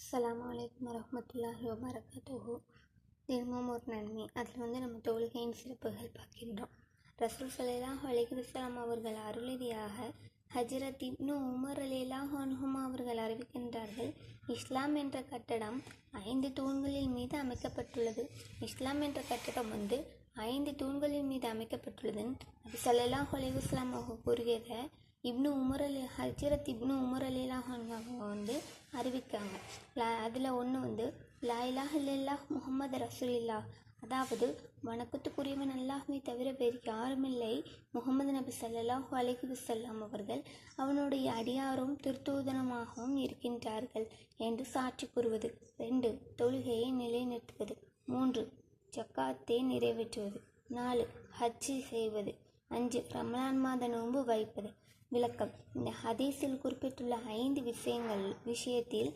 அஸ்ஸலாமு அலைக்கும் வரஹ்மத்துல்லாஹி வபரகாத்துஹு. தினமும் ஒரு நன்மை. அதில் நம்ம தொழுகையின் சிறப்புகள் பார்க்கின்றோம். ரசூல் ஸல்லல்லாஹு அலைஹி வஸல்லம் அவர்கள் அருளியதாக ஹஜ்ரத் இப்னு உமர் ரலியல்லாஹு அன்ஹுமா அவர்கள் அறிவிக்கின்றார்கள், இஸ்லாம் என்ற கட்டடம் 5 தூண்களின் மீது அமைக்கப்பட்டுள்ளது. இஸ்லாம் என்ற கட்டடம் 5 தூண்களின் மீது அமைக்கப்பட்டுள்ளது. நபி ஸல்லல்லாஹு அலைஹி வஸல்லம் அவர்கள் கூறியதை ஹஜ்ரத் இப்னு உமர் ரலியல்லாஹு அன்ஹு அறிவிக்காங்க. அதில் ஒன்று லா இலாஹ இல்லல்லாஹ் முஹம்மது ரசூலுல்லாஹ், அதாவது வணக்கத்துக்குரியவன் அல்லாஹ்வை தவிர வேறு யாருமில்லை, முகமது நபி ஸல்லல்லாஹு அலைஹி வஸல்லம் அவர்கள் அவனுடைய அடியாரும் திருத்தூதனமாகவும் இருக்கின்றார்கள் என்று சாட்சி கூறுவது. 2. தொழுகையை நிலைநிறுத்துவது. 3. ஜக்காத்தை நிறைவேற்றுவது. 4. ஹஜ் செய்வது. 5. ரமலான் மாத நோன்பு வைப்பது. விளக்கம்: இந்த ஹதீஸில் குறிப்பிட்டுள்ள 5 விஷயத்தில்